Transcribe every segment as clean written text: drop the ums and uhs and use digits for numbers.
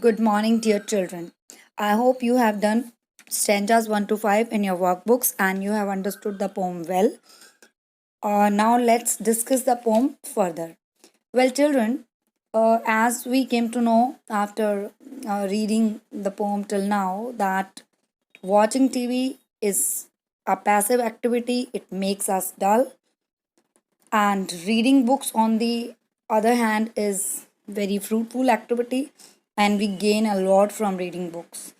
Good morning, dear children. I hope you have done stanzas 1 to 5 in your workbooks and you have understood the poem well. Now, let's discuss the poem further. Well, children, as we came to know after reading the poem till now, that watching TV is a passive activity, it makes us dull, and reading books on the other hand is very fruitful activity, and we gain a lot from reading books.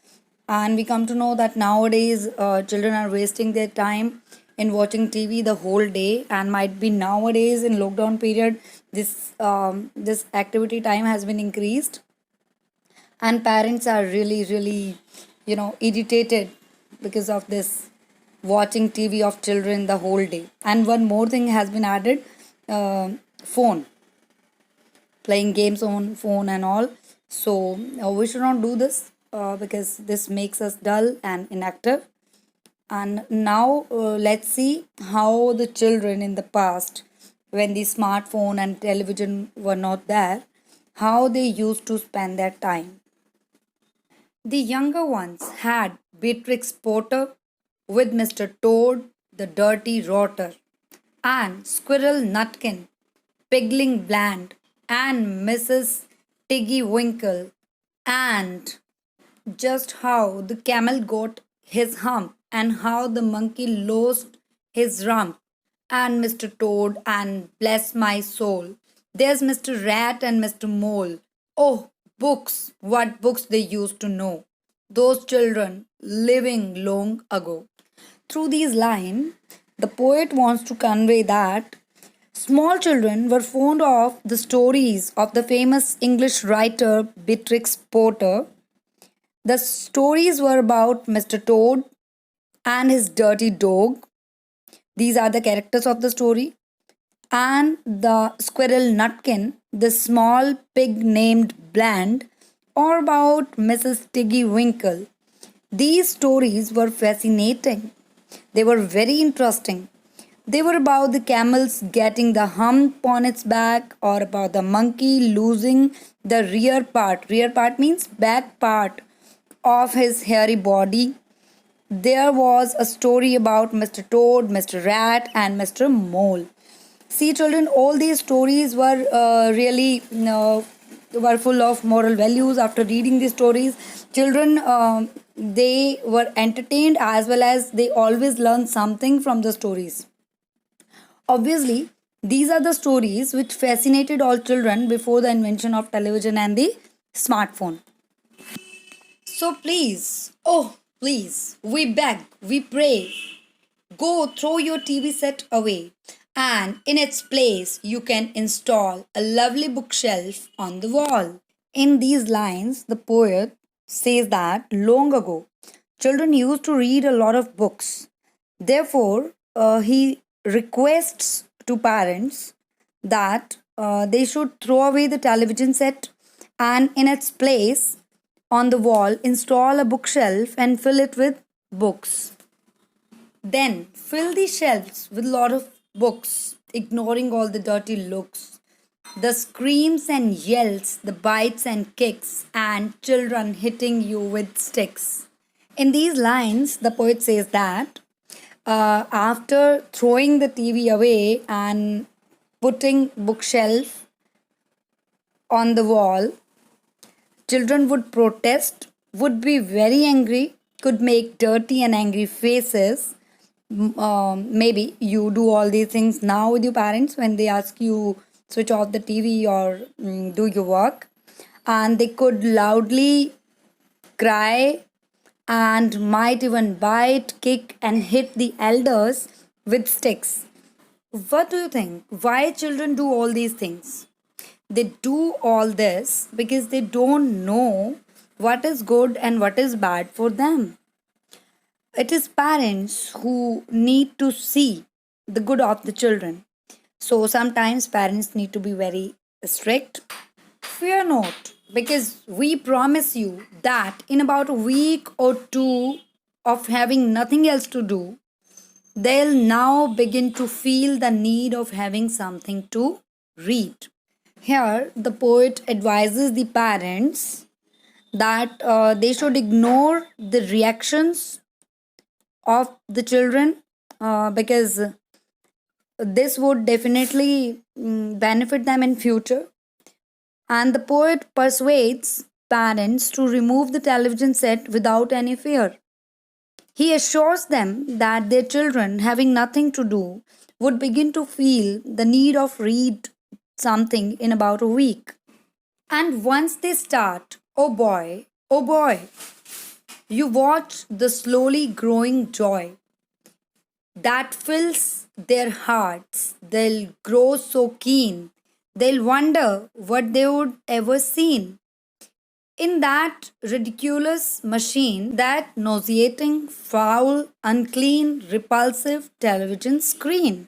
And we come to know that nowadays children are wasting their time in watching TV the whole day, and might be nowadays in lockdown period this activity time has been increased, and parents are really irritated because of this watching TV of children the whole day. And one more thing has been added, phone, playing games on phone and all. So we should not do this because this makes us dull and inactive. And now let's see how the children in the past, when the smartphone and television were not there, how they used to spend their time. The younger ones had Beatrix Potter with Mr. Toad, the dirty rotter, and Squirrel Nutkin, Pigling Bland, and Mrs. Tiggy Winkle, and just how the camel got his hump, and how the monkey lost his rump, and Mr. Toad, and bless my soul, there's Mr. Rat and Mr. Mole. Oh, books, what books they used to know. Those children living long ago. Through these lines, the poet wants to convey that small children were fond of the stories of the famous English writer Beatrix Potter. The stories were about Mr. Toad and his dirty dog. These are the characters of the story. And the squirrel Nutkin, the small pig named Bland, or about Mrs. Tiggy Winkle. These stories were fascinating. They were very interesting. They were about the camels getting the hump on its back, or about the monkey losing the rear part. Rear part means back part of his hairy body. There was a story about Mr. Toad, Mr. Rat, and Mr. Mole. See, children, all these stories were really were full of moral values. After reading these stories, children they were entertained as well as they always learned something from the stories. Obviously, these are the stories which fascinated all children before the invention of television and the smartphone. So please, oh please, we beg, we pray, go throw your TV set away, and in its place you can install a lovely bookshelf on the wall. In these lines, the poet says that long ago, children used to read a lot of books. Therefore, he requests to parents that they should throw away the television set, and in its place on the wall install a bookshelf and fill it with books. Then fill the shelves with a lot of books, ignoring all the dirty looks, the screams and yells, the bites and kicks, and children hitting you with sticks. In these lines, the poet says that after throwing the TV away and putting bookshelf on the wall, children would protest, would be very angry, could make dirty and angry faces. Maybe you do all these things now with your parents when they ask you switch off the TV or do your work, and they could loudly cry and might even bite, kick, and hit the elders with sticks. What do you think? Why children do all these things? They do all this because they don't know what is good and what is bad for them. It is parents who need to see the good of the children. So sometimes parents need to be very strict. Fear not, because we promise you that in about a week or two of having nothing else to do, they'll now begin to feel the need of having something to read. Here, the poet advises the parents that they should ignore the reactions of the children, because this would definitely benefit them in future. And the poet persuades parents to remove the television set without any fear. He assures them that their children, having nothing to do, would begin to feel the need of read something in about a week. And once they start, oh boy, you watch the slowly growing joy that fills their hearts. They'll grow so keen. They'll wonder what they would ever seen in that ridiculous machine, that nauseating, foul, unclean, repulsive television screen.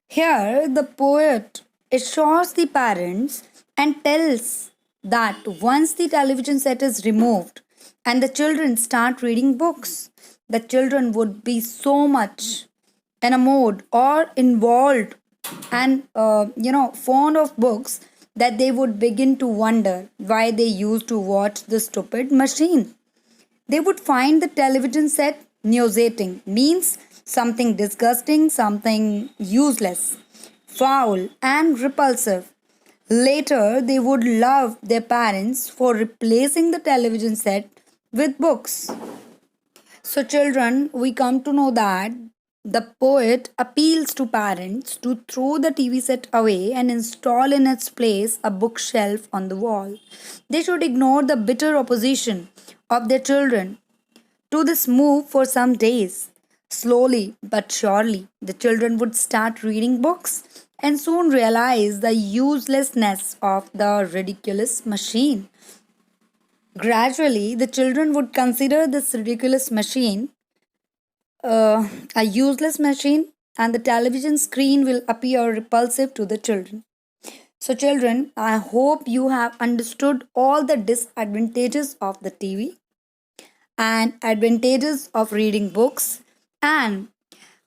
Here, the poet assures the parents and tells that once the television set is removed and the children start reading books, the children would be so much enamored or involved and fond of books that they would begin to wonder why they used to watch the stupid machine. They would find the television set nauseating, means something disgusting, something useless, foul, and repulsive. Later, they would love their parents for replacing the television set with books. So, children, we come to know that the poet appeals to parents to throw the TV set away and install in its place a bookshelf on the wall. They should ignore the bitter opposition of their children to this move for some days. Slowly but surely, the children would start reading books and soon realize the uselessness of the ridiculous machine. Gradually, the children would consider this ridiculous machine a useless machine, and the television screen will appear repulsive to the children. So, children, I hope you have understood all the disadvantages of the TV and advantages of reading books. And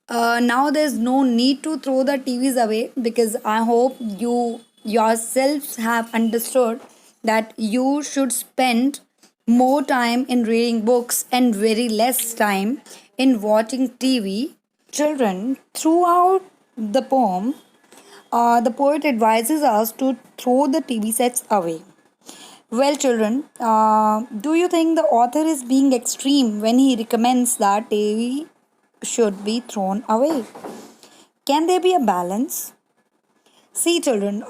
now there's no need to throw the TVs away, because I hope you yourselves have understood that you should spend more time in reading books and very less time in watching TV. Children, throughout the poem, the poet advises us to throw the TV sets away. Well, children, do you think the author is being extreme when he recommends that TV should be thrown away? Can there be a balance? See, children,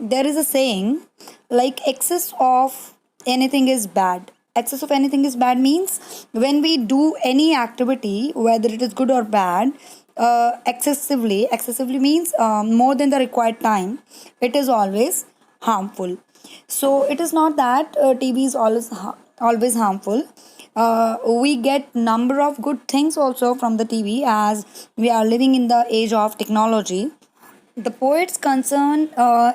there is a saying like excess of anything is bad. Excess of anything is bad means when we do any activity, whether it is good or bad, excessively means more than the required time, it is always harmful. So it is not that TV is always harmful. We get number of good things also from the TV, as we are living in the age of technology. The poet's concern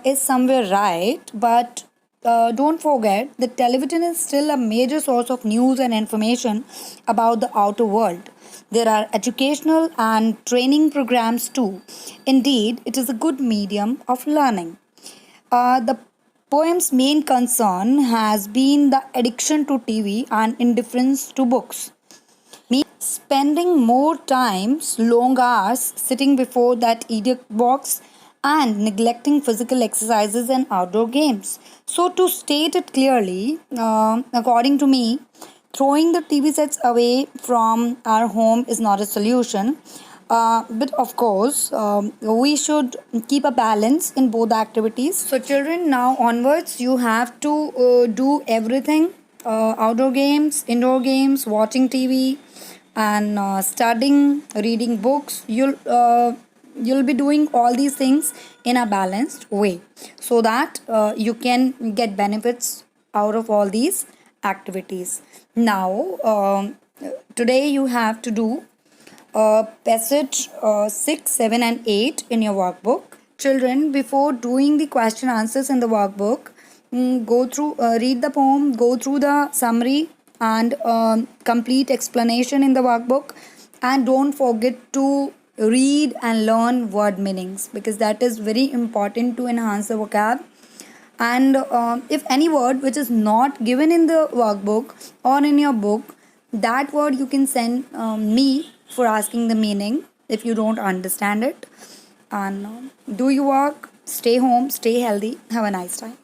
is somewhere right, but don't forget that television is still a major source of news and information about the outer world. There are educational and training programs too. Indeed, it is a good medium of learning. The poem's main concern has been the addiction to TV and indifference to books. Spending more times, long hours sitting before that idiot box and neglecting physical exercises and outdoor games. So, to state it clearly, according to me, throwing the TV sets away from our home is not a solution. But of course, we should keep a balance in both activities. So, children, now onwards, you have to do everything, outdoor games, indoor games, watching TV, and studying, reading books. You'll be doing all these things in a balanced way, so that you can get benefits out of all these activities. Now, today you have to do passage 6, 7, and 8 in your workbook. Children, before doing the question answers in the workbook, go through, read the poem, go through the summary and complete explanation in the workbook, and don't forget to read and learn word meanings, because that is very important to enhance the vocab. And if any word which is not given in the workbook or in your book, that word you can send me for asking the meaning if you don't understand it. And do your work, stay home, stay healthy, have a nice time.